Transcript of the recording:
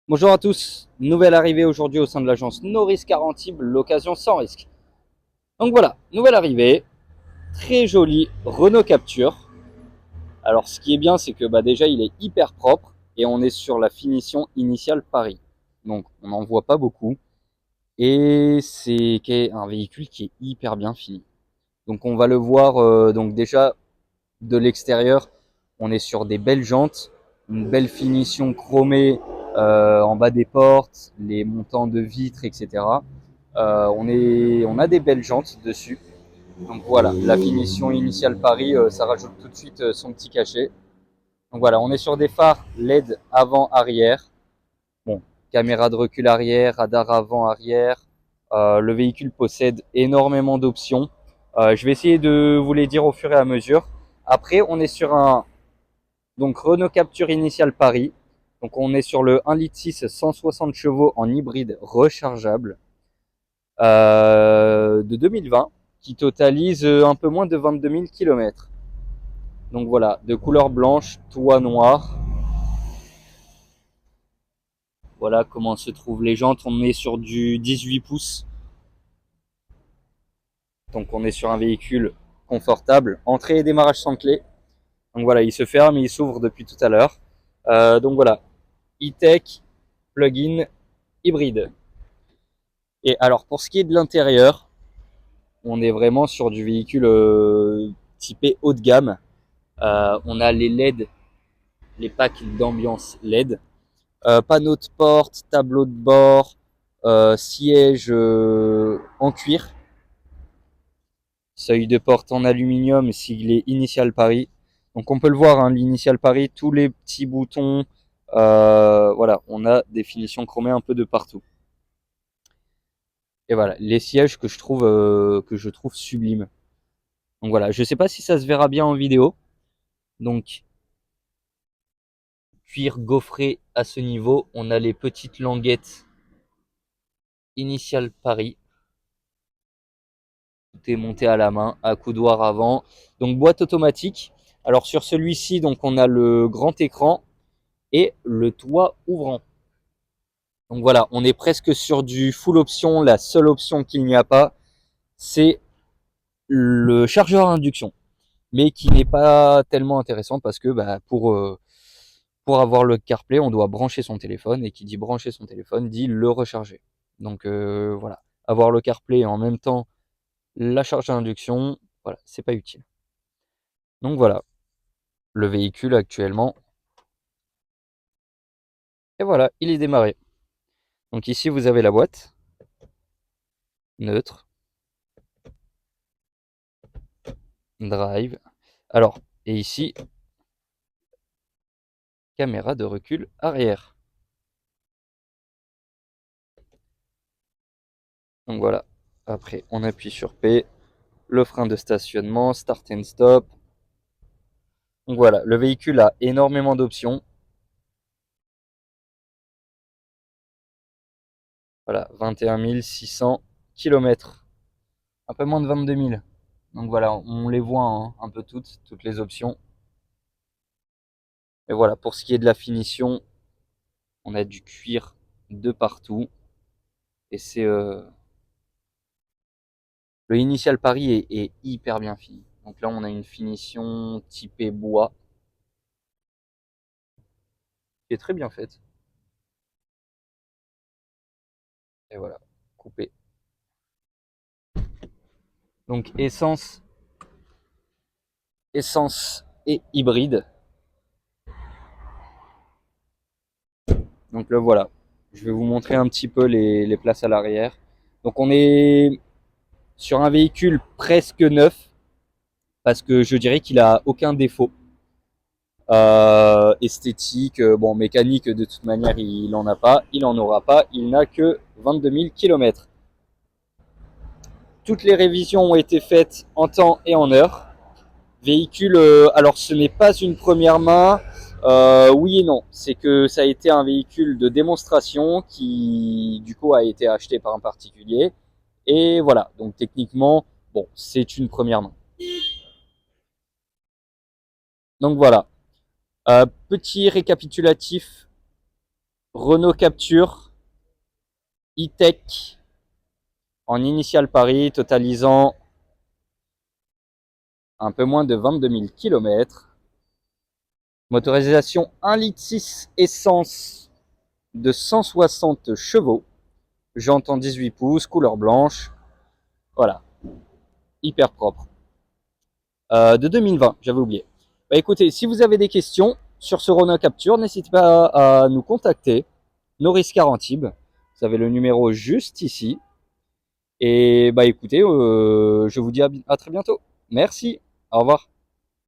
Bonjour à tous, nouvelle arrivée aujourd'hui au sein de l'agence No Risk Antibes, l'occasion sans risque. Donc voilà, nouvelle arrivée, très jolie Renault Capture. Alors ce qui est bien, c'est que déjà il est hyper propre et on est sur la finition initiale Paris. Donc on n'en voit pas beaucoup et c'est un véhicule qui est hyper bien fini. Donc on va le voir donc déjà de l'extérieur, on est sur des belles jantes, une belle finition chromée en bas des portes, les montants de vitres, etc. On a des belles jantes dessus. Donc voilà, la finition initiale Paris, ça rajoute tout de suite son petit cachet. Donc voilà, on est sur des phares LED avant-arrière. Bon, caméra de recul arrière, radar avant-arrière. Le véhicule possède énormément d'options. Je vais essayer de vous les dire au fur et à mesure. Après, on est sur un donc Renault Capture initiale Paris. Donc on est sur le 1,6 litre 160 chevaux en hybride rechargeable de 2020 qui totalise un peu moins de 22 000 km. Donc voilà, de couleur blanche, toit noir. Voilà comment se trouvent les jantes. On est sur du 18 pouces. Donc on est sur un véhicule confortable. Entrée et démarrage sans clé. Donc voilà, il se ferme et il s'ouvre depuis tout à l'heure. Donc voilà, e-tech, plug-in, hybride. Et alors pour ce qui est de l'intérieur, on est vraiment sur du véhicule typé haut de gamme. On a les LED, les packs d'ambiance LED, panneaux de porte, tableau de bord, siège en cuir, seuil de porte en aluminium, siglé Initial Paris. Donc on peut le voir, hein, l'Initial Paris, tous les petits boutons, voilà, on a des finitions chromées un peu de partout. Et voilà, les sièges que je trouve sublimes. Donc voilà, je sais pas si ça se verra bien en vidéo. Donc cuir gaufré à ce niveau, on a les petites languettes Initial Paris. Tout est monté à la main, à coudoir avant. Donc boîte automatique. Alors sur celui-ci, donc on a le grand écran et le toit ouvrant. Donc voilà, on est presque sur du full option. La seule option qu'il n'y a pas, c'est le chargeur à induction, mais qui n'est pas tellement intéressant parce que pour avoir le CarPlay, on doit brancher son téléphone et qui dit brancher son téléphone dit le recharger. Donc voilà, avoir le CarPlay et en même temps la charge à induction, voilà, c'est pas utile. Donc voilà, le véhicule actuellement. Et voilà, il est démarré. Donc ici, vous avez la boîte, neutre, drive. Alors, et ici, caméra de recul arrière. Donc voilà, après, on appuie sur P, le frein de stationnement, start and stop. Donc voilà, le véhicule a énormément d'options. Voilà, 21 600 km, un peu moins de 22 000. Donc voilà, on les voit hein, un peu toutes les options. Et voilà, pour ce qui est de la finition, on a du cuir de partout. Et c'est le Initial Paris est hyper bien fini. Donc là, on a une finition typée bois qui est très bien faite. Et voilà, coupé. Donc essence et hybride. Donc là, voilà. Je vais vous montrer un petit peu les places à l'arrière. Donc on est sur un véhicule presque neuf parce que je dirais qu'il a aucun défaut. Esthétique, bon mécanique de toute manière il en a pas, il en aura pas, il n'a que 22 000 km. Toutes les révisions ont été faites en temps et en heure. Véhicule, alors ce n'est pas une première main, oui et non. C'est que ça a été un véhicule de démonstration qui du coup a été acheté par un particulier. Et voilà, donc techniquement, bon, c'est une première main. Donc voilà, petit récapitulatif Renault Capture e-tech en initial Paris, totalisant un peu moins de 22 000 km. Motorisation 1,6 litre essence de 160 chevaux. Jantes en 18 pouces, couleur blanche. Voilà, hyper propre. De 2020, j'avais oublié. Bah écoutez, si vous avez des questions sur ce Renault Capture, n'hésitez pas à nous contacter. Norris Carantib, vous avez le numéro juste ici. Et bah écoutez, je vous dis à très bientôt. Merci, au revoir.